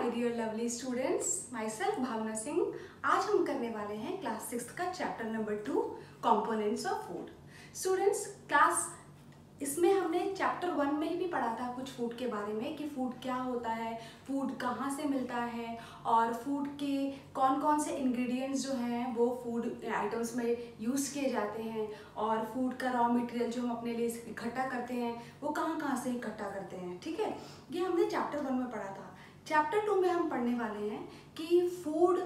My dear lovely students, myself Bhavana Singh. आज हम करने वाले हैं क्लास 6 का chapter number 2 components of food. Students, इसमें हमने चैप्टर 1 में ही भी पढ़ा था कुछ फूड के बारे में कि फूड क्या होता है, फूड कहाँ से मिलता है और फूड के कौन कौन से इंग्रेडिएंट्स जो हैं वो फूड आइटम्स में यूज़ किए जाते हैं और फूड का रॉ मटेरियल जो हम अपने लिए इकट्ठा करते हैं वो कहाँ कहाँ से इकट्ठा करते हैं। ठीक है, ये हमने चैप्टर 1 में पढ़ा था। चैप्टर 2 में हम पढ़ने वाले हैं कि फूड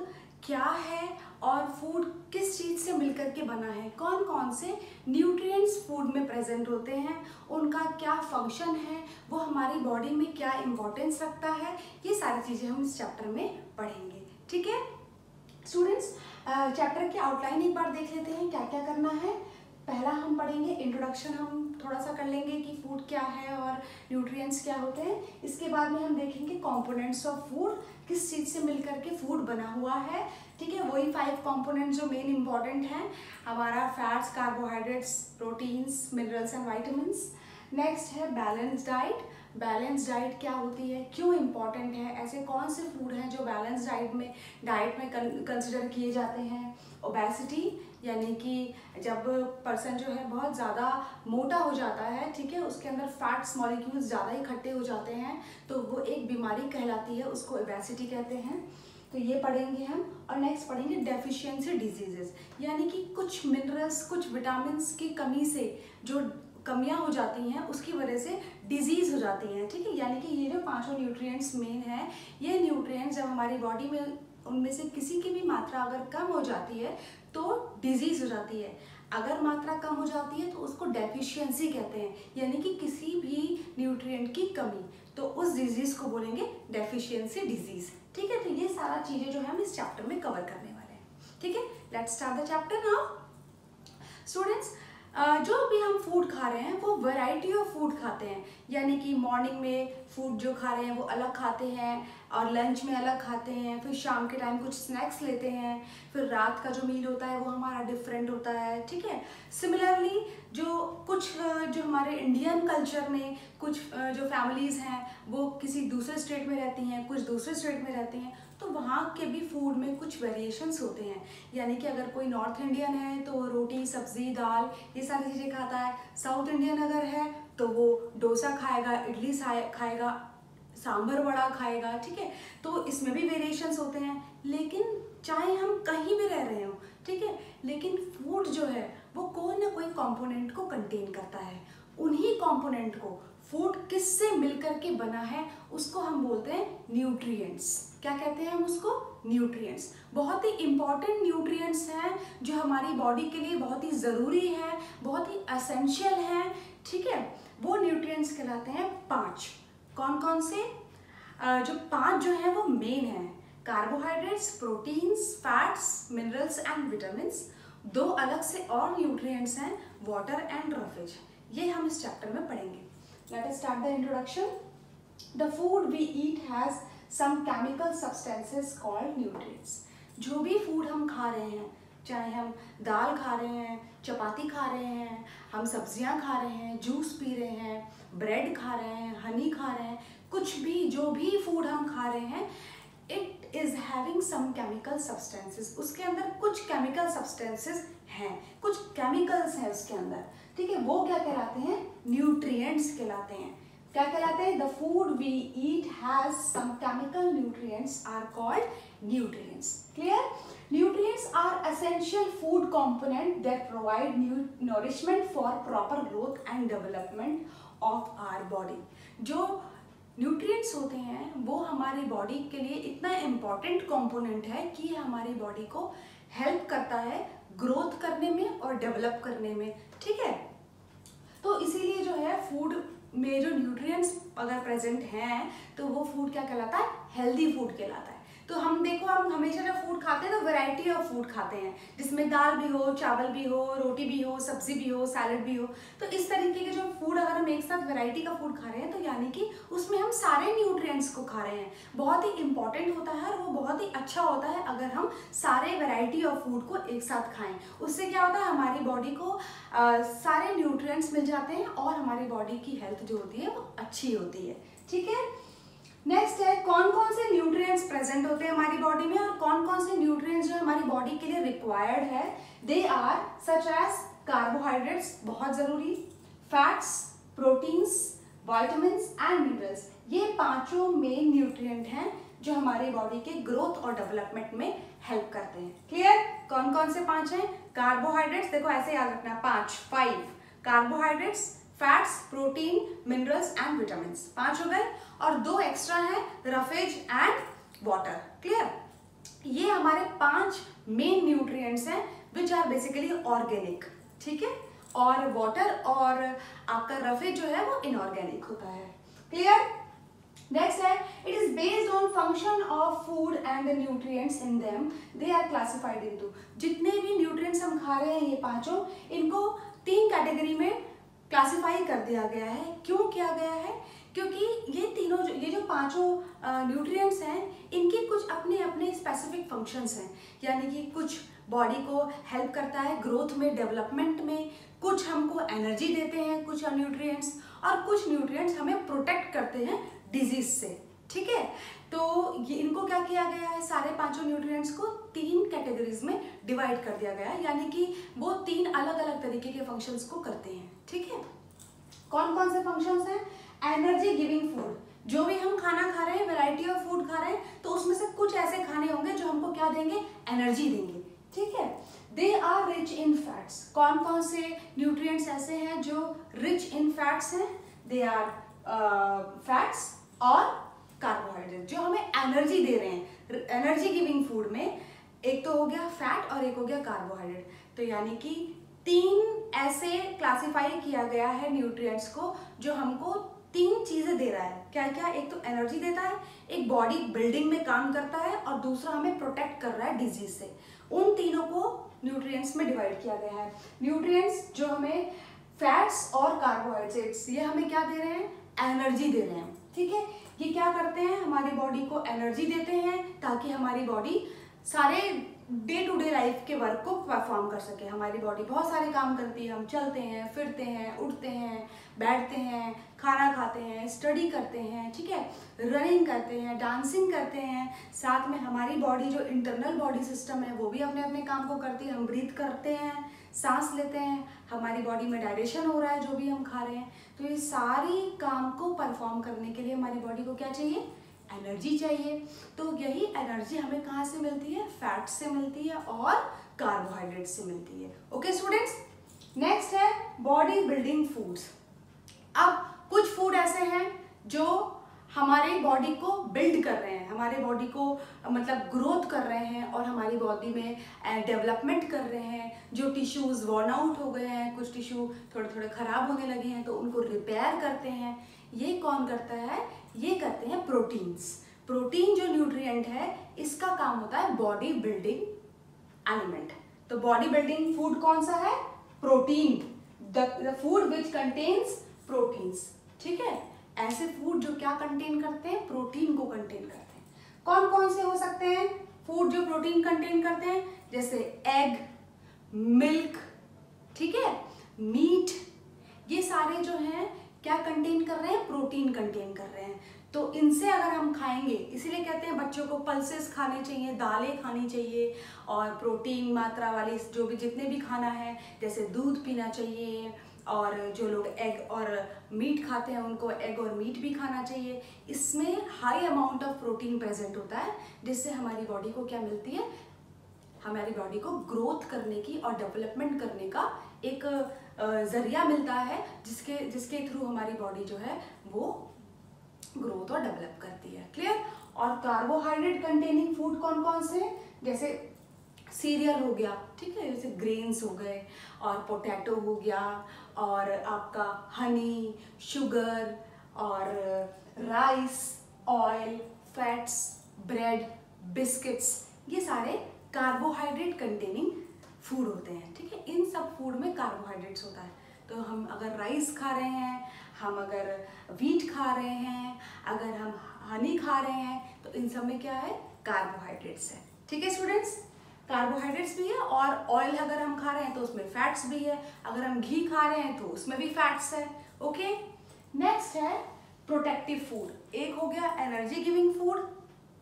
क्या है और फूड किस चीज़ से मिलकर के बना है, कौन कौन से न्यूट्रिएंट्स फूड में प्रेजेंट होते हैं, उनका क्या फंक्शन है, वो हमारी बॉडी में क्या इम्पोर्टेंस रखता है, ये सारी चीज़ें हम इस चैप्टर में पढ़ेंगे। ठीक है स्टूडेंट्स, चैप्टर की आउटलाइन एक बार देख लेते हैं क्या क्या करना है। पहला हम पढ़ेंगे इंट्रोडक्शन, हम थोड़ा सा कर लेंगे कि फूड क्या है और न्यूट्रिएंट्स क्या होते हैं। इसके बाद में हम देखेंगे कंपोनेंट्स ऑफ फूड, किस चीज़ से मिलकर के फूड बना हुआ है। ठीक है, वही 5 कंपोनेंट्स जो मेन इंपॉर्टेंट हैं हमारा, fats, carbohydrates, proteins, minerals and vitamins. Next है बैलेंस डाइट। बैलेंस डाइट क्या होती है, क्यों इम्पॉर्टेंट है, ऐसे कौन से फूड हैं जो बैलेंस डाइट में कंसिडर किए जाते हैं। ओबेसिटी, यानी कि जब पर्सन जो है बहुत ज़्यादा मोटा हो जाता है, ठीक है, उसके अंदर फैट्स मॉलिक्यूल्स ज़्यादा इकट्ठे हो जाते हैं तो वो एक बीमारी कहलाती है, उसको ओबेसिटी कहते हैं। तो ये पढ़ेंगे हम। और नेक्स्ट पढ़ेंगे डेफिशिएंसी डिजीजेस, यानी कि कुछ मिनरल्स, कुछ विटामिन्स की कमी से जो कमियां हो जाती हैं उसकी वजह से डिजीज़ हो जाती हैं। ठीक है, यानी कि ये जो 5 न्यूट्रिएंट्स मेन हैं, ये न्यूट्रिएंट्स जब हमारी बॉडी में उनमें से किसी की भी मात्रा अगर कम हो जाती है तो डिजीज़ हो जाती है। अगर मात्रा कम हो जाती है तो उसको डेफिशिएंसी कहते हैं, यानी कि किसी भी न्यूट्रिएंट की कमी, तो उस डिजीज़ को बोलेंगे डेफिशिएंसी डिजीज़। ठीक है, तो ये सारा चीज़ें जो है हम इस चैप्टर में कवर करने वाले हैं। ठीक है, let's start the chapter now. Students, जो भी हम फूड खा रहे हैं वो वैरायटी ऑफ फूड खाते हैं, यानी कि मॉर्निंग में फूड जो खा रहे हैं वो अलग खाते हैं और लंच में अलग खाते हैं, फिर शाम के टाइम कुछ स्नैक्स लेते हैं, फिर रात का जो मील होता है वो हमारा डिफरेंट होता है। ठीक है, सिमिलरली जो हमारे इंडियन कल्चर में कुछ जो फैमिलीज़ हैं वो किसी दूसरे स्टेट में रहती हैं, कुछ दूसरे स्टेट में रहती हैं, तो वहाँ के भी फूड में कुछ वेरिएशंस होते हैं। यानी कि अगर कोई नॉर्थ इंडियन है तो वो रोटी, सब्जी, दाल ये सारी चीज़ें खाता है। साउथ इंडियन अगर है तो वो डोसा खाएगा, इडली खाएगा, सांभर वड़ा खाएगा। ठीक है, तो इसमें भी वेरिएशंस होते हैं। लेकिन चाहे हम कहीं भी रह रहे हो, ठीक है, लेकिन फूड जो है वो कोई ना कोई कंपोनेंट को कंटेन करता है। उन्हीं कंपोनेंट को फूड किससे मिलकर के बना है उसको हम बोलते हैं न्यूट्रिएंट्स। क्या कहते हैं हम उसको? न्यूट्रिएंट्स। बहुत ही इंपॉर्टेंट न्यूट्रिएंट्स हैं जो हमारी बॉडी के लिए बहुत ही ज़रूरी है, बहुत ही एसेंशियल हैं। ठीक है, वो न्यूट्रिएंट्स कहलाते हैं 5। कौन कौन से? जो 5 जो हैं वो मेन हैं, carbohydrates, proteins, fats, minerals and vitamins. 2 अलग से और न्यूट्रिएंट्स हैं, वाटर एंड रफेज। ये हम इस चैप्टर में पढ़ेंगे। Let us start the introduction. The food we eat has some chemical substances called nutrients. जो भी फूड हम खा रहे हैं, चाहे हम दाल खा रहे हैं, चपाती खा रहे हैं, हम सब्जियां खा रहे हैं, जूस पी रहे हैं, ब्रेड खा रहे हैं, हनी खा रहे हैं, कुछ भी जो भी फूड हम खा रहे हैं, it is having some chemical substances. उसके अंदर कुछ केमिकल सब्सटेंसेस हैं, कुछ केमिकल्स हैं उसके अंदर। ठीक है, वो क्या कहलाते हैं? न्यूट्रिएंट्स कहलाते हैं। क्या कहलाते हैं? The food we eat has some chemical nutrients are called nutrients. Clear? Nutrients are essential food component that provide nourishment for proper growth and development of our body. जो न्यूट्रिएंट्स होते हैं वो हमारी बॉडी के लिए इतना इम्पॉर्टेंट कंपोनेंट है कि हमारी बॉडी को हेल्प करता है ग्रोथ करने में और डेवलप करने में। ठीक है, तो इसीलिए जो है फूड में जो न्यूट्रिएंट्स अगर प्रेजेंट हैं तो वो फूड क्या कहलाता है? हेल्दी फूड कहलाता है। तो हम देखो, हम हमेशा जब फूड खाते हैं तो वैरायटी ऑफ फूड खाते हैं, जिसमें दाल भी हो, चावल भी हो, रोटी भी हो, सब्जी भी हो, सैलड भी हो। तो इस तरीके के जो फूड अगर हम एक साथ वैरायटी का फूड खा रहे हैं तो यानी कि उसमें हम सारे न्यूट्रिएंट्स को खा रहे हैं। बहुत ही इंपॉर्टेंट होता है और वो बहुत ही अच्छा होता है अगर हम सारे वैरायटी ऑफ फूड को एक साथ खाएं। उससे क्या होता है, हमारी बॉडी को सारे न्यूट्रिएंट्स मिल जाते हैं और हमारी बॉडी की हेल्थ जो होती है वो अच्छी होती है। ठीक है, नेक्स्ट है कौन कौन से न्यूट्रिएंट्स बॉडी के लिए रिक्वायर्ड है, they are such as carbohydrates बहुत जरूरी, fats, proteins, vitamins and minerals. ये पांचों मेन न्यूट्रिएंट हैं जो हमारी बॉडी के ग्रोथ और डेवलपमेंट में हेल्प करते हैं। क्लियर? कौन कौन से पांच हैं? कार्बोहाइड्रेट्स, देखो ऐसे याद रखना, 5 carbohydrates, fats, protein, minerals and vitamins, 5 हो गए, और 2 एक्स्ट्रा हैं, रफेज एंड वाटर। क्लियर? ये हमारे 5 मेन न्यूट्रिएंट्स हैं विच आर बेसिकली ऑर्गेनिक। ठीक है? और वाटर और आपका रफेज जो है वो इनऑर्गेनिक होता है। क्लियर? नेक्स्ट है, it is based on function of food and the nutrients in them, they are classified into. जितने भी न्यूट्रिएंट्स हम खा रहे हैं ये पांचों, इनको 3 कैटेगरी में क्लासिफाई कर दिया गया है। क्यों किया गया है? क्योंकि ये जो पांचों न्यूट्रिएंट्स हैं, इनके कुछ अपने अपने स्पेसिफिक फंक्शंस हैं। यानी कि कुछ बॉडी को हेल्प करता है ग्रोथ में, डेवलपमेंट में, कुछ हमको एनर्जी देते हैं कुछ न्यूट्रिएंट्स, और कुछ न्यूट्रिएंट्स हमें प्रोटेक्ट करते हैं डिजीज से। ठीक है? तो ये इनको क्या किया गया है, सारे पांचों न्यूट्रिएंट्स को 3 कैटेगरीज में डिवाइड कर दिया गया है, यानी कि वो 3 अलग अलग तरीके के फंक्शंस को करते हैं। ठीक है? कौन कौन से फंक्शंस हैं? एनर्जी गिविंग फूड, जो भी हम खाना खा रहे हैं, वैरायटी ऑफ फूड खा रहे हैं, तो उसमें से कुछ ऐसे खाने होंगे जो हमको क्या देंगे, एनर्जी देंगे। ठीक है? They are rich in fats, कौन कौन से न्यूट्रिएंट्स ऐसे हैं जो रिच इन फैट्स हैं? दे आर फैट्स और कार्बोहाइड्रेट जो हमें एनर्जी दे रहे हैं। एनर्जी गिविंग फूड में एक तो हो गया फैट और एक हो गया कार्बोहाइड्रेट। तो यानी कि 3 ऐसे क्लासिफाई किया गया है न्यूट्रिएंट्स को जो हमको 3 चीजें दे रहा है। क्या क्या? एक तो एनर्जी देता है, एक बॉडी बिल्डिंग में काम करता है, और दूसरा हमें प्रोटेक्ट कर रहा है डिजीज से। उन तीनों को न्यूट्रिएंट्स में डिवाइड किया गया है। न्यूट्रिएंट्स जो हमें फैट्स और कार्बोहाइड्रेट्स, ये हमें क्या दे रहे हैं, एनर्जी दे रहे हैं। ठीक है? ये क्या करते हैं, हमारी बॉडी को एनर्जी देते हैं ताकि हमारी बॉडी सारे डे टू डे लाइफ के वर्क को परफॉर्म कर सके। हमारी बॉडी बहुत सारे काम करती है, हम चलते हैं, फिरते हैं, उठते हैं, बैठते हैं, खाना खाते हैं, स्टडी करते हैं, ठीक है, रनिंग करते हैं, डांसिंग करते हैं। साथ में हमारी बॉडी जो इंटरनल बॉडी सिस्टम है वो भी अपने अपने काम को करती है। हम ब्रीथ करते हैं, सांस लेते हैं, हमारी बॉडी में डाइजेशन हो रहा है जो भी हम खा रहे हैं। तो ये सारी काम को परफॉर्म करने के लिए हमारी बॉडी को क्या चाहिए, एनर्जी चाहिए। तो यही एनर्जी हमें कहाँ से मिलती है, फैट से मिलती है और कार्बोहाइड्रेट से मिलती है। ओके स्टूडेंट्स, नेक्स्ट है बॉडी बिल्डिंग फूड्स। अब कुछ फूड ऐसे हैं जो हमारे बॉडी को बिल्ड कर रहे हैं, हमारे बॉडी को मतलब ग्रोथ कर रहे हैं और हमारी बॉडी में डेवलपमेंट कर रहे हैं। जो टिश्यूज वर्न आउट हो गए हैं, कुछ टिश्यू थोड़े थोड़े खराब होने लगे हैं, तो उनको रिपेयर करते हैं। ये कौन करता है, ये करते हैं प्रोटीन्स। प्रोटीन जो न्यूट्रिएंट है, इसका काम होता है बॉडी बिल्डिंग एलिमेंट। तो बॉडी बिल्डिंग फूड कौन सा है, protein, the food which contains proteins. ठीक है, ऐसे फूड जो क्या कंटेन करते हैं, प्रोटीन को कंटेन करते हैं। कौन कौन से हो सकते हैं फूड जो प्रोटीन कंटेन करते हैं, जैसे एग, मिल्क, ठीक है, मीट, ये सारे जो हैं क्या कंटेन कर रहे हैं, प्रोटीन कंटेन कर रहे हैं। तो इनसे अगर हम खाएंगे, इसीलिए कहते हैं बच्चों को पल्सेस खाने चाहिए, दालें खानी चाहिए, और प्रोटीन मात्रा वाली जो भी जितने भी खाना है, जैसे दूध पीना चाहिए, और जो लोग एग और मीट खाते हैं उनको एग और मीट भी खाना चाहिए। इसमें high amount of protein present होता है, जिससे हमारी बॉडी को क्या मिलती है, हमारी बॉडी को ग्रोथ करने की और डेवलपमेंट करने का एक जरिया मिलता है, जिसके थ्रू हमारी बॉडी जो है वो ग्रोथ और डेवलप करती है। क्लियर? और कार्बोहाइड्रेट कंटेनिंग फूड कौन कौन से, जैसे सीरियल हो गया, ठीक है, जैसे ग्रेन्स हो गए, और पोटैटो हो गया, और आपका हनी, शुगर, और rice, oil, fats, bread, biscuits, ये सारे कार्बोहाइड्रेट कंटेनिंग फूड होते हैं। ठीक है, इन सब फूड में कार्बोहाइड्रेट्स होता है। तो हम अगर राइस खा रहे हैं, हम अगर वीट खा रहे हैं, अगर हम हनी खा रहे हैं, तो इन सब में क्या है, कार्बोहाइड्रेट्स है। ठीक है स्टूडेंट्स, कार्बोहाइड्रेट्स भी है, और ऑयल अगर हम खा रहे हैं तो उसमें फैट्स भी है, अगर हम घी खा रहे हैं तो उसमें भी फैट्स है। ओके, नेक्स्ट है प्रोटेक्टिव फूड। एक हो गया एनर्जी गिविंग फूड,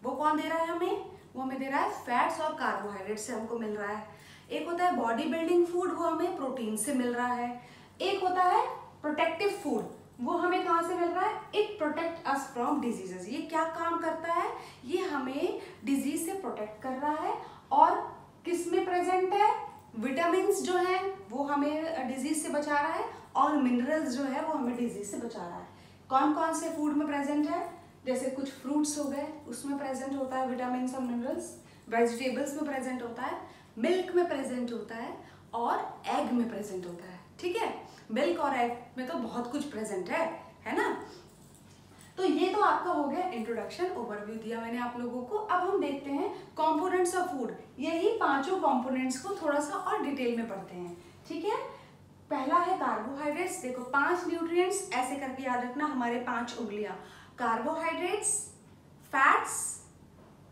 वो कौन दे रहा है हमें, वो हमें दे रहा है फैट्स और कार्बोहाइड्रेट से हमको मिल रहा है। एक होता है बॉडी बिल्डिंग फूड, वो हमें प्रोटीन से मिल रहा है। एक होता है प्रोटेक्टिव फूड, वो हमें कहाँ से मिल रहा है? It protect us from diseases. ये क्या काम करता है? ये हमें डिजीज से प्रोटेक्ट कर रहा है। और किस में प्रेजेंट है? विटामिन्स जो है वो हमें डिजीज से बचा रहा है, और मिनरल्स जो है वो हमें डिजीज से बचा रहा है। कौन कौन से फूड में प्रेजेंट है? जैसे कुछ फ्रूट्स हो गए, उसमें प्रेजेंट होता है विटामिन्स और मिनरल्स। वेजिटेबल्स में प्रेजेंट होता है, मिल्क में प्रेजेंट होता है, और एग में प्रेजेंट होता है। ठीक है, मिल्क और एग में तो बहुत कुछ प्रेजेंट है ना। तो ये तो आपका हो गया इंट्रोडक्शन, ओवरव्यू दिया मैंने आप लोगों को। अब हम देखते हैं कंपोनेंट्स ऑफ फूड। यही पांचों कंपोनेंट्स को थोड़ा सा और डिटेल में पढ़ते हैं। ठीक है, पहला है कार्बोहाइड्रेट्स। देखो 5 न्यूट्रिएंट्स ऐसे करके याद रखना, हमारे 5 उंगलियां। Carbohydrates, fats,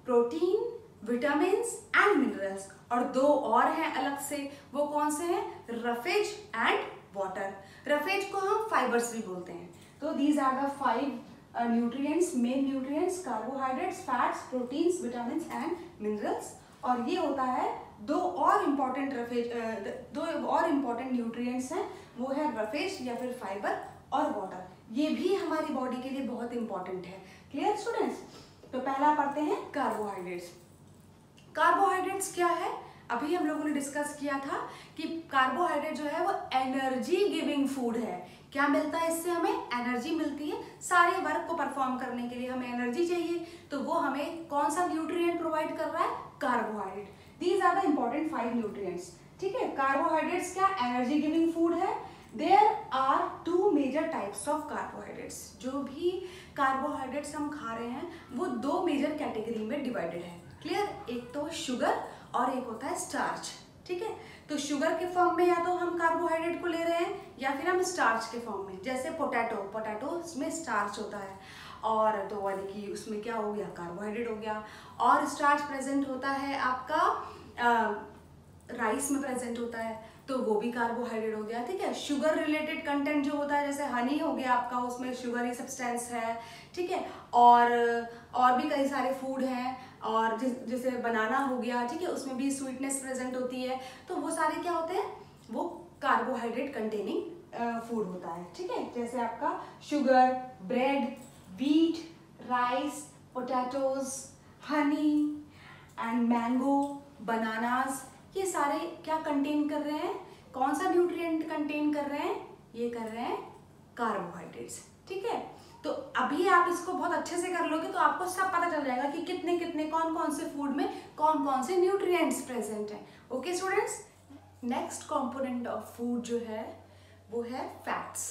protein, vitamins and minerals, और 2 और हैं अलग से। वो कौन से हैं? Roughage and water. रफेज को हम फाइबर्स भी बोलते हैं। तो these are the 5 nutrients, main nutrients, carbohydrates, fats, proteins, vitamins and minerals. और ये होता है 2 और इम्पॉर्टेंट न्यूट्रिएंट्स हैं, वो है रफेज या फिर फाइबर और वाटर। ये भी हमारी बॉडी के लिए बहुत इंपॉर्टेंट है। Clear students? तो पहला पढ़ते हैं कार्बोहाइड्रेट्स। कार्बोहाइड्रेट्स क्या है? अभी हम लोगों ने डिस्कस किया था कि कार्बोहाइड्रेट जो है वो एनर्जी गिविंग फूड है। क्या मिलता है इससे? हमें एनर्जी मिलती है। सारे वर्क को परफॉर्म करने के लिए हमें एनर्जी चाहिए, तो वो हमें कौन सा न्यूट्रिएंट प्रोवाइड कर रहा है? Carbohydrate. These are the important 5 nutrients. ठीक है, कार्बोहाइड्रेट्स क्या एनर्जी गिविंग फूड है। There are 2 major types of carbohydrates. जो भी कार्बोहाइड्रेट्स हम खा रहे हैं वो 2 मेजर कैटेगरी में डिवाइडेड है। क्लियर? एक तो शुगर और एक होता है स्टार्च। ठीक है, तो शुगर के फॉर्म में या तो हम कार्बोहाइड्रेट को ले रहे हैं या फिर हम स्टार्च के फॉर्म में। जैसे पोटैटो में स्टार्च होता है, और तो यानी कि उसमें क्या हो गया? कार्बोहाइड्रेट हो गया। और स्टार्च प्रेजेंट होता है आपका राइस में प्रेजेंट होता है, तो वो भी कार्बोहाइड्रेट हो गया। ठीक है, शुगर रिलेटेड कंटेंट जो होता है, जैसे हनी हो गया आपका, उसमें शुगरी सब्सटेंस है। ठीक है, और भी कई सारे फूड हैं, और जैसे बनाना हो गया, ठीक है, उसमें भी स्वीटनेस प्रेजेंट होती है। तो वो सारे क्या होते हैं? वो कार्बोहाइड्रेट कंटेनिंग फूड होता है। ठीक है, जैसे आपका sugar, bread, wheat, rice, potatoes, honey and mango, bananas, ये सारे क्या कंटेन कर रहे हैं? कौन सा न्यूट्रिएंट कंटेन कर रहे हैं? ये कर रहे हैं कार्बोहाइड्रेट्स। ठीक है, तो अभी आप इसको बहुत अच्छे से कर लोगे तो आपको सब पता चल जाएगा कि कितने कितने कौन कौन से फूड में कौन कौन से न्यूट्रिएंट्स प्रेजेंट हैं। Okay students, next component of food जो है वो है fats.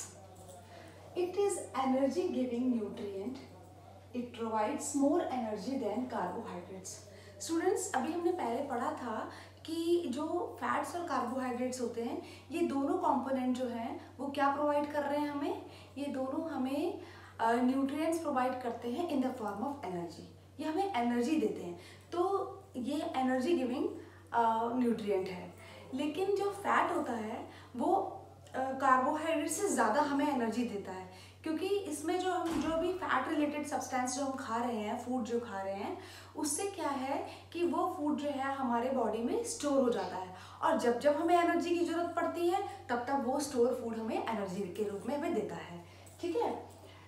It is energy giving nutrient. It provides more energy than carbohydrates. Students, अभी हमने पहले पढ़ा था कि जो फैट्स और कार्बोहाइड्रेट्स होते हैं, ये दोनों कंपोनेंट जो हैं वो क्या प्रोवाइड कर रहे हैं हमें? ये दोनों हमें न्यूट्रिएंट्स प्रोवाइड करते हैं in the form of energy. ये हमें एनर्जी देते हैं, तो ये एनर्जी गिविंग न्यूट्रिएंट है। लेकिन जो फैट होता है वो कार्बोहाइड्रेट से ज़्यादा हमें एनर्जी देता है, क्योंकि इसमें जो भी फैट रिलेटेड सब्सटेंस जो हम खा रहे हैं, फूड जो खा रहे हैं, उससे क्या है कि वो फूड जो है हमारे बॉडी में स्टोर हो जाता है, और जब जब हमें एनर्जी की जरूरत पड़ती है तब तब वो स्टोर फूड हमें एनर्जी के रूप में हमें देता है। ठीक है,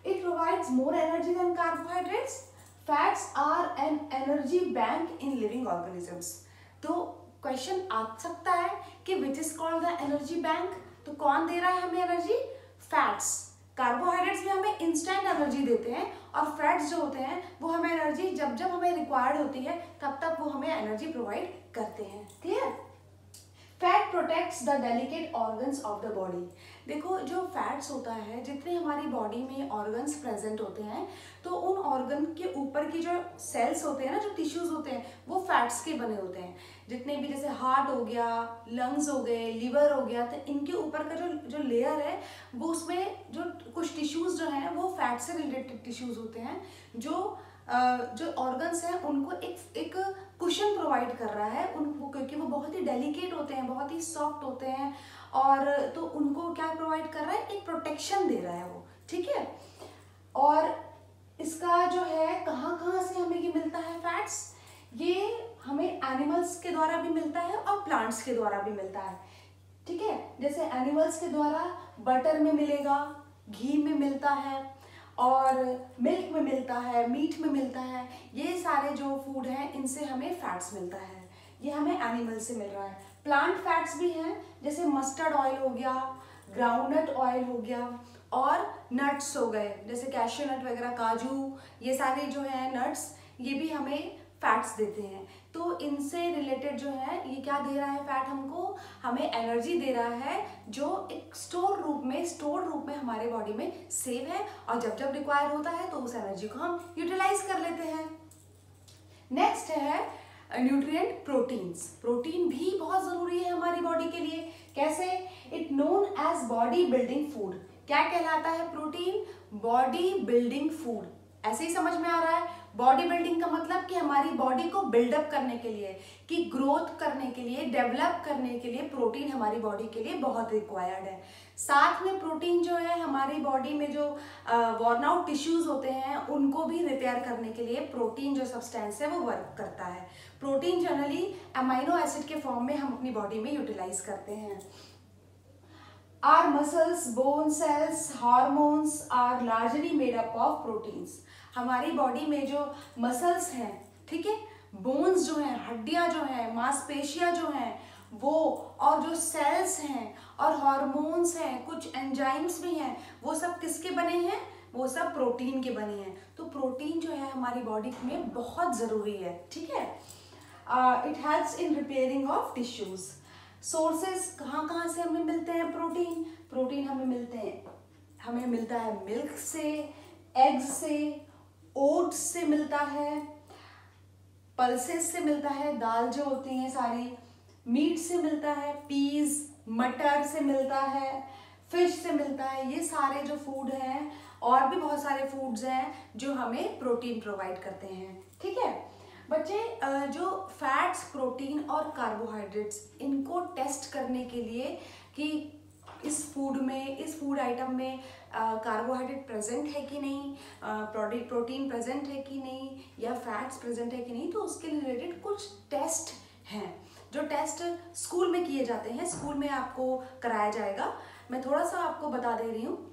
it provides more energy than carbohydrates. Fats are an energy bank in living organisms. तो क्वेश्चन आ सकता है कि which is called the energy bank. तो कौन दे रहा है हमें एनर्जी? फैट्स। कार्बोहाइड्रेट्स भी हमें इंस्टेंट एनर्जी देते हैं, और फैट्स जो होते हैं वो हमें एनर्जी जब जब हमें रिक्वायर्ड होती है तब तब वो हमें एनर्जी प्रोवाइड करते हैं। Clear? Fat protects the delicate organs of the body. देखो, जो फैट्स होता है, जितने हमारी बॉडी में ऑर्गन्स प्रेजेंट होते हैं, तो उन ऑर्गन के ऊपर की जो सेल्स होते हैं ना, जो टिश्यूज होते हैं, वो फैट्स के बने होते हैं। जितने भी, जैसे हार्ट हो गया, लंग्स हो गए, लिवर हो गया, तो इनके ऊपर का जो लेयर है वो, उसमें जो कुछ टिश्यूज जो हैं वो फैट से रिलेटेड टिश्यूज होते हैं, जो ऑर्गन्स हैं उनको एक कुशन प्रोवाइड कर रहा है उनको, क्योंकि वो बहुत ही डेलिकेट होते हैं, बहुत ही सॉफ्ट होते हैं, और तो उनको क्या प्रोवाइड कर रहा है? एक प्रोटेक्शन दे रहा है वो। ठीक है, और इसका जो है कहाँ कहाँ से हमें ये मिलता है फैट्स? ये एनिमल्स के द्वारा भी मिलता है और प्लांट्स के द्वारा भी मिलता है, ठीक है। जैसे एनिमल्स के द्वारा बटर में मिलेगा, घी में मिलता है और मिल्क में मिलता है, मीट में मिलता है। ये सारे जो फूड हैं इनसे हमें फैट्स मिलता है, ये हमें एनिमल से मिल रहा है। प्लांट फैट्स भी हैं, जैसे मस्टर्ड ऑयल हो गया, ग्राउंडनट ऑयल हो गया और नट्स हो गए, जैसे कैश्यू नट वगैरह, काजू, ये सारे जो है नट्स, ये भी हमें फैट्स देते हैं। तो इनसे रिलेटेड जो है ये क्या दे रहा है फैट हमको, हमें एनर्जी दे रहा है जो एक स्टोर रूप में हमारे बॉडी में सेव है, और जब जब रिक्वायर होता है तो उस एनर्जी को हम यूटिलाइज कर लेते हैं। नेक्स्ट है न्यूट्रिएंट प्रोटीन्स। प्रोटीन भी बहुत जरूरी है हमारी बॉडी के लिए। कैसे? It known as body building food. क्या कहलाता है प्रोटीन? Body building food. ऐसे ही समझ में आ रहा है। बॉडी बिल्डिंग का मतलब कि हमारी बॉडी को बिल्डअप करने के लिए, कि ग्रोथ करने के लिए, डेवलप करने के लिए प्रोटीन हमारी बॉडी के लिए बहुत रिक्वायर्ड है। साथ में प्रोटीन जो है हमारी बॉडी में जो वॉर्न आउट टिश्यूज होते हैं उनको भी रिपेयर करने के लिए प्रोटीन जो सब्सटेंस है वो वर्क करता है। प्रोटीन जनरली अमाइनो एसिड के फॉर्म में हम अपनी बॉडी में यूटिलाइज करते हैं। Our muscles, bone cells, hormones are largely made up of proteins. हमारी बॉडी में जो मसल्स हैं, ठीक है, बोन्स जो हैं, हड्डियां जो हैं, मांसपेशियां जो हैं वो, और जो सेल्स हैं और हार्मोन्स हैं, कुछ एंजाइम्स भी हैं, वो सब किसके बने हैं? वो सब प्रोटीन के बने हैं। तो प्रोटीन जो है हमारी बॉडी में बहुत ज़रूरी है, ठीक है। It helps in repairing of tissues. Sources कहाँ कहाँ से हमें मिलते हैं प्रोटीन? प्रोटीन हमें मिलता है मिल्क से, एग्स से, ओट्स से मिलता है, पल्सेस से मिलता है, दाल जो होती हैं सारी, मीट से मिलता है, पीज, मटर से मिलता है, फिश से मिलता है। ये सारे जो फूड हैं और भी बहुत सारे फूड्स हैं जो हमें प्रोटीन प्रोवाइड करते हैं, ठीक है। बच्चे, जो फैट्स, प्रोटीन और कार्बोहाइड्रेट्स, इनको टेस्ट करने के लिए कि इस फूड आइटम में कार्बोहाइड्रेट प्रेजेंट है कि नहीं, प्रोटीन प्रेजेंट है कि नहीं, या फैट्स प्रेजेंट है कि नहीं, तो उसके रिलेटेड कुछ टेस्ट हैं जो टेस्ट स्कूल में किए जाते हैं, स्कूल में आपको कराया जाएगा। मैं थोड़ा सा आपको बता दे रही हूँ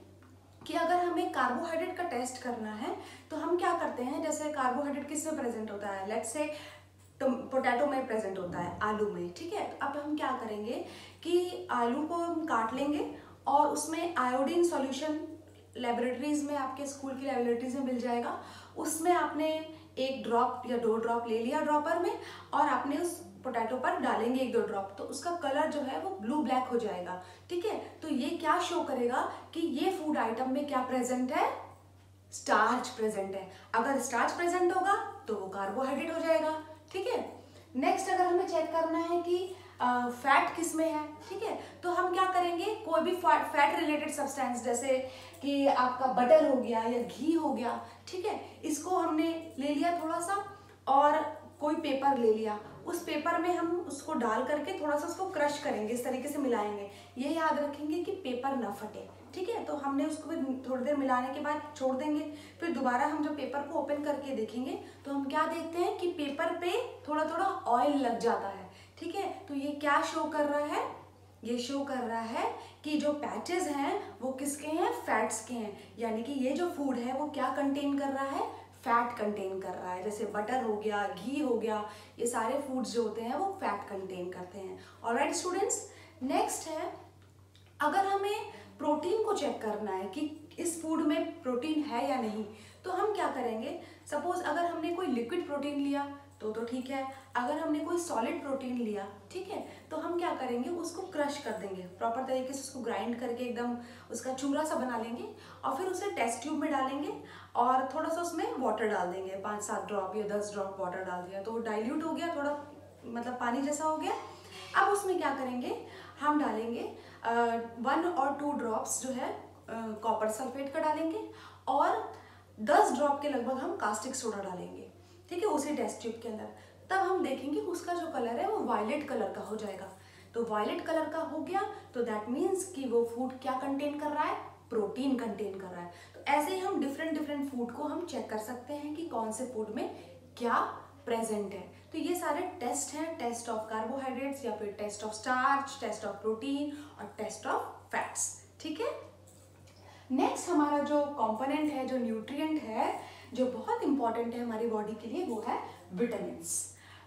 कि अगर हमें कार्बोहाइड्रेट का टेस्ट करना है तो हम क्या करते हैं। जैसे कार्बोहाइड्रेट किस में प्रेजेंट होता है? लेट्स से पोटैटो में प्रेजेंट होता है, आलू में, ठीक है। तो अब हम क्या करेंगे कि आलू को हम काट लेंगे और उसमें आयोडीन सॉल्यूशन लेबोरेटरीज में, आपके स्कूल की लेबोरेटरीज में मिल जाएगा। उसमें आपने 1 ड्रॉप या 2 ड्रॉप ले लिया ड्रॉपर में, और आपने उस पोटैटो पर डालेंगे 1-2 ड्रॉप, तो उसका कलर जो है वो ब्लू ब्लैक हो जाएगा, ठीक है। तो ये क्या शो करेगा कि ये फूड आइटम में क्या प्रेजेंट है? स्टार्च प्रेजेंट है। अगर स्टार्च प्रेजेंट होगा तो वो कार्बोहाइड्रेट हो जाएगा, ठीक है। नेक्स्ट, अगर हमें चेक करना है कि फैट किस में है, ठीक है, तो हम क्या करेंगे, कोई भी फैट रिलेटेड सब्सटेंस, जैसे कि आपका बटर हो गया या घी हो गया, ठीक है, इसको हमने ले लिया थोड़ा सा, और कोई पेपर ले लिया, उस पेपर में हम उसको डाल करके थोड़ा सा उसको क्रश करेंगे, इस तरीके से मिलाएंगे। ये याद रखेंगे कि पेपर ना फटे, ठीक है। तो हमने उसको थोड़ी देर मिलाने के बाद छोड़ देंगे, फिर दोबारा हम जब पेपर को ओपन करके देखेंगे तो हम क्या देखते हैं कि पेपर पे थोड़ा थोड़ा ऑयल लग जाता है, ठीक है। तो ये क्या शो कर रहा है? ये शो कर रहा है कि जो पैचेस हैं वो किसके हैं? फैट्स के हैं। यानी कि ये जो फूड है वो क्या कंटेन कर रहा है? फैट कंटेन कर रहा है। जैसे बटर हो गया, घी हो गया, ये सारे फूड्स जो होते हैं वो फैट कंटेन करते हैं। ऑलराइट स्टूडेंट्स, नेक्स्ट है, अगर हमें प्रोटीन को चेक करना है कि इस फूड में प्रोटीन है या नहीं, तो हम क्या करेंगे। सपोज अगर हमने कोई लिक्विड प्रोटीन लिया तो ठीक है, अगर हमने कोई सॉलिड प्रोटीन लिया, ठीक है, तो हम क्या करेंगे, उसको क्रश कर देंगे, प्रॉपर तरीके से उसको ग्राइंड करके एकदम उसका चूरा सा बना लेंगे, और फिर उसे टेस्ट ट्यूब में डालेंगे और थोड़ा सा उसमें वाटर डाल देंगे, 5-7 ड्रॉप या 10 ड्रॉप वाटर डाल दिया तो डाइल्यूट हो गया, थोड़ा मतलब पानी जैसा हो गया। अब उसमें क्या करेंगे, हम डालेंगे 1 और 2 ड्रॉप्स जो है कॉपर सल्फेट का डालेंगे, और 10 ड्रॉप के लगभग हम कास्टिक सोडा डालेंगे, ठीक है, उसी टेस्ट ट्यूब के अंदर। तब हम देखेंगे उसका जो कलर है वो वायलेट कलर का हो जाएगा। तो वायलेट कलर का हो गया तो दैट मीन्स कि वो फूड क्या कंटेन कर रहा है? प्रोटीन कंटेन कर रहा है। तो ऐसे ही हम डिफरेंट फूड को हम चेक कर सकते हैं कि कौन से फूड में क्या प्रेजेंट है। तो ये सारे टेस्ट हैं, टेस्ट ऑफ कार्बोहाइड्रेट्स या फिर test of starch, test of protein और टेस्ट ऑफ फैट्स। ठीक है। नेक्स्ट हमारा जो कंपोनेंट है, जो न्यूट्रिएंट है, जो बहुत इंपॉर्टेंट है हमारी बॉडी के लिए, वो है विटामिन्स।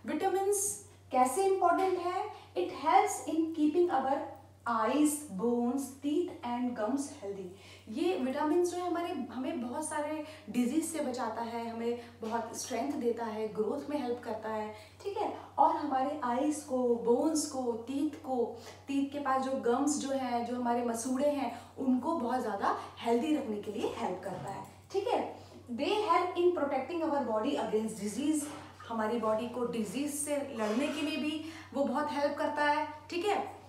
विटामिन्स कैसे इंपॉर्टेंट है? It helps in keeping our eyes, bones, teeth and gums healthy. ये विटामिन जो है हमें बहुत सारे डिजीज से बचाता है, हमें बहुत स्ट्रेंथ देता है, ग्रोथ में हेल्प करता है। ठीक है। और हमारे आईज को, बोन्स को, टीथ के पास जो गम्स जो है, जो हमारे मसूड़े हैं, उनको बहुत ज़्यादा हेल्दी रखने के लिए हेल्प करता है। ठीक है। They help in protecting our body against disease. हमारी बॉडी को डिजीज से लड़ने के लिए भी वो बहुत हेल्प करता है। ठीक है।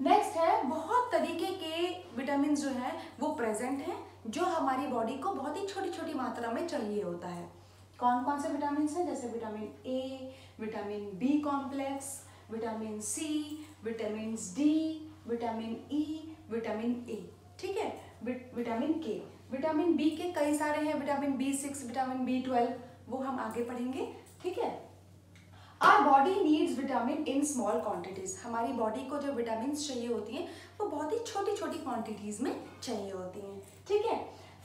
नेक्स्ट है, बहुत तरीके के विटामिन जो हैं वो प्रेजेंट हैं, जो हमारी बॉडी को बहुत ही छोटी छोटी मात्रा में चाहिए होता है। कौन कौन से विटामिन हैं? जैसे vitamin A, vitamin B complex, vitamin C, vitamin D, vitamin E, vitamin A. ठीक है। विटामिन के, विटामिन बी के कई सारे हैं, विटामिन B6, विटामिन B12, वो हम आगे पढ़ेंगे। ठीक है। Our body needs vitamin in small quantities. हमारी बॉडी को जो विटामिन चाहिए होती हैं वो बहुत ही छोटी छोटी क्वांटिटीज में चाहिए होती हैं। ठीक है।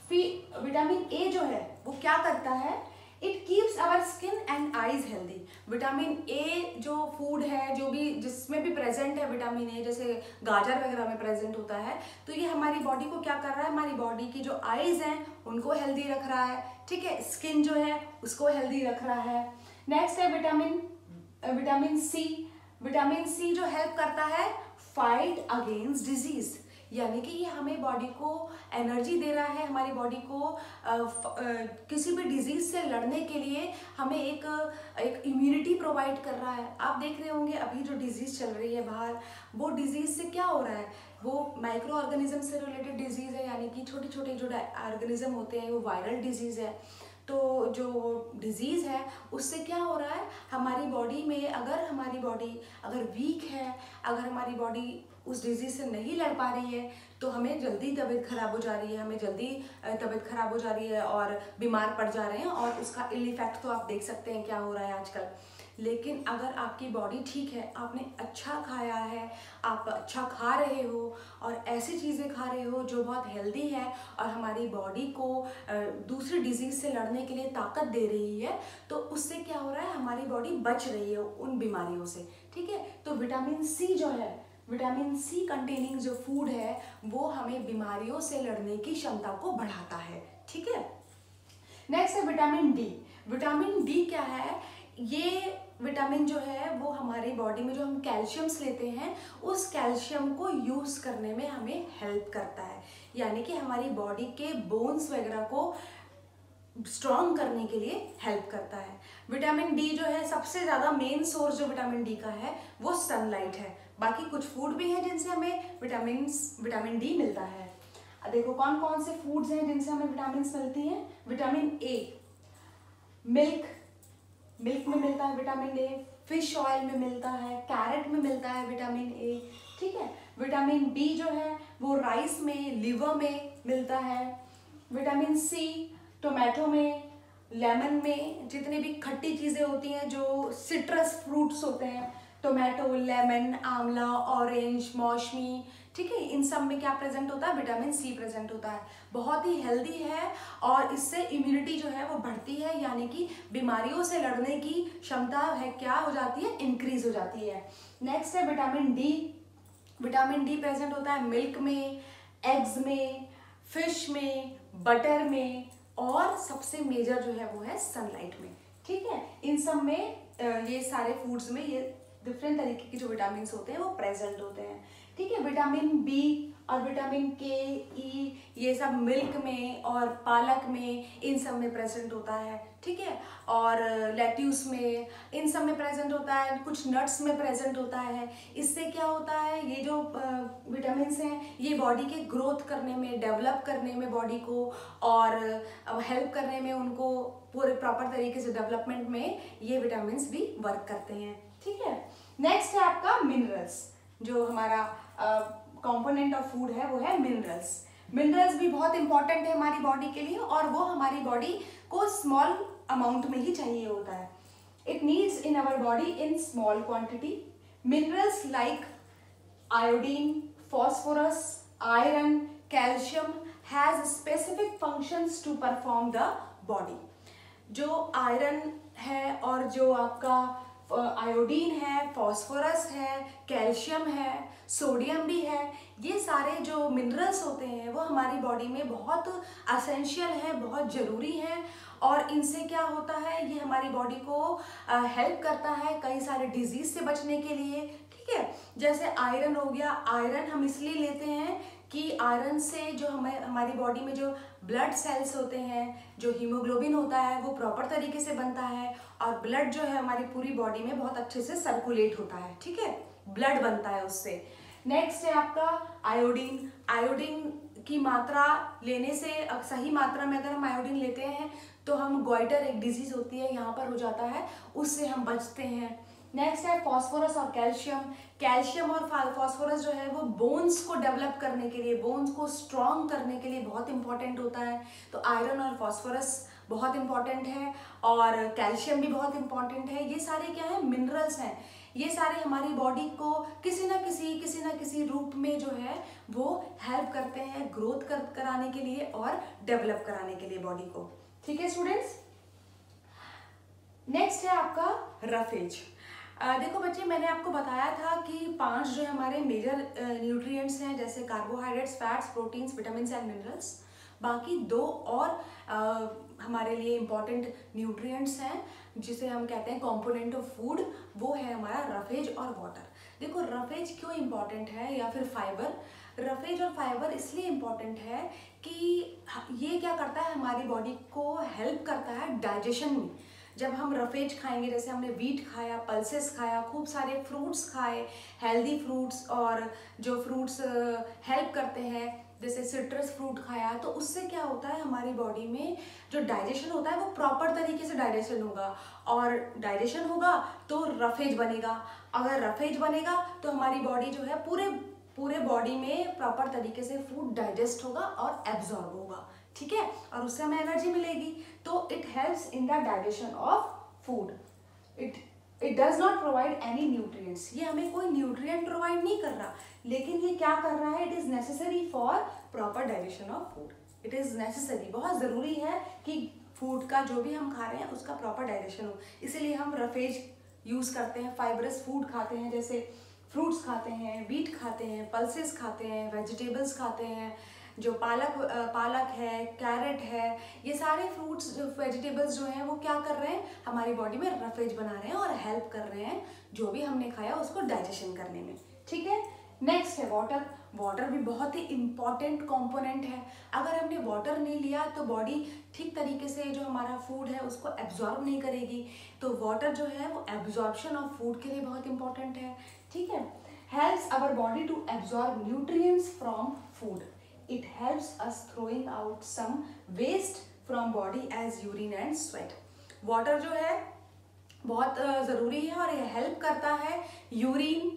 फिर विटामिन ए जो है वो क्या करता है? It keeps our skin and eyes healthy. Vitamin A जो फूड है, जो भी जिसमें भी प्रेजेंट है विटामिन ए, जैसे गाजर वगैरह में प्रेजेंट होता है, तो ये हमारी बॉडी को क्या कर रहा है? हमारी बॉडी की जो आईज हैं उनको हेल्दी रख रहा है। ठीक है। स्किन जो है उसको हेल्दी रख रहा है। नेक्स्ट है विटामिन सी। विटामिन सी जो हेल्प करता है फाइट अगेंस्ट डिजीज, यानी कि ये हमें बॉडी को एनर्जी दे रहा है, हमारी बॉडी को किसी भी डिजीज से लड़ने के लिए हमें एक इम्यूनिटी प्रोवाइड कर रहा है। आप देख रहे होंगे अभी जो डिजीज चल रही है बाहर, वो डिजीज से क्या हो रहा है? वो माइक्रो ऑर्गेनिज्म से रिलेटेड डिजीज है, यानी कि छोटे छोटे जो ऑर्गेनिज्म होते हैं वो वायरल डिजीज है। तो जो डिजीज़ है उससे क्या हो रहा है? हमारी बॉडी में अगर हमारी बॉडी अगर वीक है, अगर हमारी बॉडी उस डिजीज़ से नहीं लड़ पा रही है, तो हमें जल्दी तबीयत ख़राब हो जा रही है, हमें जल्दी तबीयत ख़राब हो जा रही है और बीमार पड़ जा रहे हैं, और उसका इल इफ़ेक्ट तो आप देख सकते हैं क्या हो रहा है आजकल। लेकिन अगर आपकी बॉडी ठीक है, आपने अच्छा खाया है, आप अच्छा खा रहे हो और ऐसी चीज़ें खा रहे हो जो बहुत हेल्दी है और हमारी बॉडी को दूसरी डिजीज़ से लड़ने के लिए ताकत दे रही है, तो उससे क्या हो रहा है? हमारी बॉडी बच रही है उन बीमारियों से। ठीक है। तो विटामिन सी जो है, विटामिन सी कंटेनिंग जो फूड है, वो हमें बीमारियों से लड़ने की क्षमता को बढ़ाता है। ठीक है। नेक्स्ट है विटामिन डी। विटामिन डी क्या है? ये विटामिन जो है वो हमारी बॉडी में जो हम कैल्शियम्स लेते हैं, उस कैल्शियम को यूज़ करने में हमें हेल्प करता है, यानी कि हमारी बॉडी के बोन्स वगैरह को स्ट्रॉन्ग करने के लिए हेल्प करता है। विटामिन डी जो है, सबसे ज़्यादा मेन सोर्स जो विटामिन डी का है वो सनलाइट है। बाकी कुछ फूड भी हैं जिनसे हमें विटामिन डी मिलता है। देखो कौन कौन से फूड्स हैं जिनसे हमें विटामिन मिलती हैं। विटामिन ए, मिल्क में मिलता है विटामिन ए, फिश ऑयल में मिलता है, कैरेट में मिलता है विटामिन ए। ठीक है। विटामिन बी जो है वो राइस में, लिवर में मिलता है। विटामिन सी टोमेटो में, लेमन में, जितनी भी खट्टी चीज़ें होती हैं, जो सिट्रस फ्रूट्स होते हैं, टोमेटो, लेमन, आंवला, ऑरेंज, मौसमी, ठीक है, इन सब में क्या प्रेजेंट होता है? विटामिन सी प्रेजेंट होता है। बहुत ही हेल्दी है और इससे इम्यूनिटी जो है वो बढ़ती है, यानी कि बीमारियों से लड़ने की क्षमता है क्या हो जाती है? इंक्रीज हो जाती है। नेक्स्ट है vitamin D. Vitamin D present होता है मिल्क में, एग्स में, फिश में, बटर में, और सबसे मेजर जो है वो है सनलाइट में। ठीक है। इन सब में ये सारे फूड्स में ये डिफरेंट तरीके के जो विटामिन होते हैं वो प्रेजेंट होते हैं। ठीक है। विटामिन बी और विटामिन के, ई, ये सब मिल्क में और पालक में, इन सब में प्रेजेंट होता है। ठीक है। और लेट्यूस में, इन सब में प्रेजेंट होता है, कुछ नट्स में प्रेजेंट होता है। इससे क्या होता है? ये जो विटामिन्स हैं ये बॉडी के ग्रोथ करने में, डेवलप करने में बॉडी को, और हेल्प करने में उनको पूरे प्रॉपर तरीके से डेवलपमेंट में ये विटामिन्स भी वर्क करते हैं। ठीक है। नेक्स्ट है आपका मिनरल्स। जो हमारा कंपोनेंट ऑफ फूड है वो है मिनरल्स। मिनरल्स भी बहुत इंपॉर्टेंट है हमारी बॉडी के लिए, और वो हमारी बॉडी को स्मॉल अमाउंट में ही चाहिए होता है। It needs in our body in small quantity. Minerals like iodine, phosphorus, iron, calcium has specific functions to perform the body. जो आयरन है और जो आपका आयोडीन है, फॉस्फोरस है, कैल्शियम है, सोडियम भी है, ये सारे जो मिनरल्स होते हैं वो हमारी बॉडी में बहुत असेंशियल है, बहुत ज़रूरी है। और इनसे क्या होता है, ये हमारी बॉडी को हेल्प करता है कई सारे डिजीज से बचने के लिए। ठीक है, जैसे आयरन हो गया, आयरन हम इसलिए लेते हैं कि आयरन से जो हमारी बॉडी में जो ब्लड सेल्स होते हैं, जो हीमोग्लोबिन होता है वो प्रॉपर तरीके से बनता है और ब्लड जो है हमारी पूरी बॉडी में बहुत अच्छे से सर्कुलेट होता है। ठीक है, ब्लड बनता है उससे। नेक्स्ट है आपका आयोडीन। आयोडीन की मात्रा लेने से, सही मात्रा में अगर हम आयोडीन लेते हैं तो हम गोइटर, एक डिजीज होती है यहाँ पर हो जाता है, उससे हम बचते हैं। नेक्स्ट है फॉस्फोरस और कैल्शियम। कैल्शियम और फॉस्फोरस जो है वो बोन्स को डेवलप करने के लिए, बोन्स को स्ट्रॉन्ग करने के लिए बहुत इंपॉर्टेंट होता है। तो आयरन और फॉस्फोरस बहुत इंपॉर्टेंट है और कैल्शियम भी बहुत इंपॉर्टेंट है। ये सारे क्या है, मिनरल्स हैं। ये सारे हमारी बॉडी को किसी ना किसी रूप में जो है वो हेल्प करते हैं ग्रोथ कराने के लिए और डेवलप कराने के लिए बॉडी को। ठीक है स्टूडेंट्स, नेक्स्ट है आपका रफेज। देखो बच्चे, मैंने आपको बताया था कि 5 जो हमारे मेजर न्यूट्रिएंट्स हैं, जैसे carbohydrates, fats, proteins, vitamins and minerals. बाकी 2 और हमारे लिए इम्पॉर्टेंट न्यूट्रिएंट्स हैं जिसे हम कहते हैं कंपोनेंट ऑफ फूड, वो है हमारा रफेज और वाटर। देखो रफेज क्यों इम्पॉर्टेंट है, या फिर फाइबर। रफेज और फाइबर इसलिए इम्पॉर्टेंट है कि ये क्या करता है, हमारी बॉडी को हेल्प करता है डाइजेशन में। जब हम रफेज खाएंगे, जैसे हमने वीट खाया, पल्सेस खाया, खूब सारे फ्रूट्स खाए, हेल्दी फ्रूट्स, और जो फ्रूट्स हेल्प करते हैं, जैसे सिट्रस फ्रूट खाया, तो उससे क्या होता है, हमारी बॉडी में जो डाइजेशन होता है वो प्रॉपर तरीके से डाइजेशन होगा, और डाइजेशन होगा तो रफेज बनेगा। अगर रफेज बनेगा तो हमारी बॉडी जो है पूरे बॉडी में प्रॉपर तरीके से फूड डाइजेस्ट होगा और एब्जॉर्ब होगा। ठीक है, और उससे हमें एनर्जी मिलेगी। तो it helps in the digestion of food. It does not provide any nutrients. ये हमें कोई न्यूट्रिएंट प्रोवाइड नहीं कर रहा, लेकिन ये क्या कर रहा है, it is necessary for proper digestion of food. It is necessary, बहुत ज़रूरी है कि फूड का जो भी हम खा रहे हैं उसका प्रॉपर डाइजेशन हो। इसीलिए हम रफेज यूज़ करते हैं, फाइबरस फूड खाते हैं, जैसे फ्रूट्स खाते हैं, वीट खाते हैं, पल्सेस खाते हैं, वेजिटेबल्स खाते हैं, जो पालक है, कैरेट है, ये सारे फ्रूट्स, जो वेजिटेबल्स जो हैं वो क्या कर रहे हैं, हमारी बॉडी में रफेज बना रहे हैं और हेल्प कर रहे हैं जो भी हमने खाया उसको डाइजेशन करने में। ठीक है, नेक्स्ट है वाटर। वाटर भी बहुत ही इम्पॉर्टेंट कंपोनेंट है। अगर हमने वाटर नहीं लिया तो बॉडी ठीक तरीके से जो हमारा फूड है उसको एब्जॉर्ब नहीं करेगी। तो वाटर जो है वो एब्जॉर्प्शन ऑफ फूड के लिए बहुत इंपॉर्टेंट है। ठीक है, helps our body to absorb nutrients from food. It helps us throwing out some waste from body as urine and sweat. Water जो है बहुत ज़रूरी है और ये हेल्प करता है यूरिन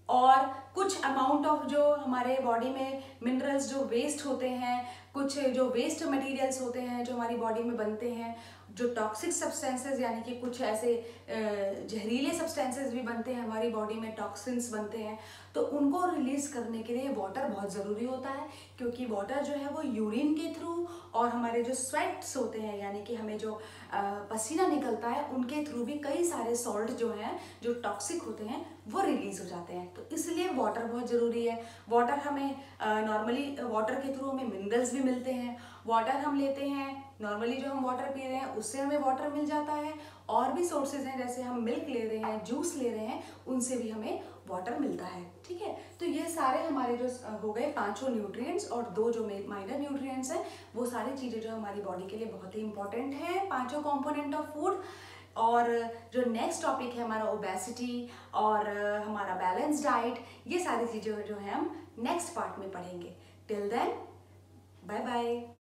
और कुछ अमाउंट ऑफ जो हमारे बॉडी में मिनरल्स जो वेस्ट होते हैं, कुछ जो वेस्ट मटेरियल्स होते हैं जो हमारी बॉडी में बनते हैं, जो टॉक्सिक सब्सटेंसेस यानी कि कुछ ऐसे जहरीले सब्सटेंसेस भी बनते हैं हमारी बॉडी में, टॉक्सिन्स बनते हैं, तो उनको रिलीज करने के लिए वाटर बहुत ज़रूरी होता है। क्योंकि वाटर जो है वो यूरिन के थ्रू और हमारे जो स्वेट्स होते हैं यानी कि हमें जो पसीना निकलता है उनके थ्रू भी कई सारे सॉल्ट जो हैं जो टॉक्सिक होते हैं वो रिलीज हो जाते हैं। तो इसलिए वाटर बहुत ज़रूरी है। वाटर हमें नॉर्मली वाटर के थ्रू हमें मिनरल्स भी मिलते हैं। वाटर हम लेते हैं, नॉर्मली जो हम वाटर पी रहे हैं उससे हमें वाटर मिल जाता है। और भी सोर्सेज हैं, जैसे हम मिल्क ले रहे हैं, जूस ले रहे हैं, उनसे भी हमें वाटर मिलता है। ठीक है, तो ये सारे हमारे जो हो गए 5 न्यूट्रिएंट्स और 2 जो माइनर न्यूट्रिएंट्स हैं, वो सारी चीज़ें जो हमारी बॉडी के लिए बहुत ही इंपॉर्टेंट है, 5 कंपोनेंट ऑफ फूड। और जो नेक्स्ट टॉपिक है हमारा ओबेसिटी और हमारा बैलेंस डाइट, ये सारी चीज़ें जो है हम नेक्स्ट पार्ट में पढ़ेंगे। Till then bye bye.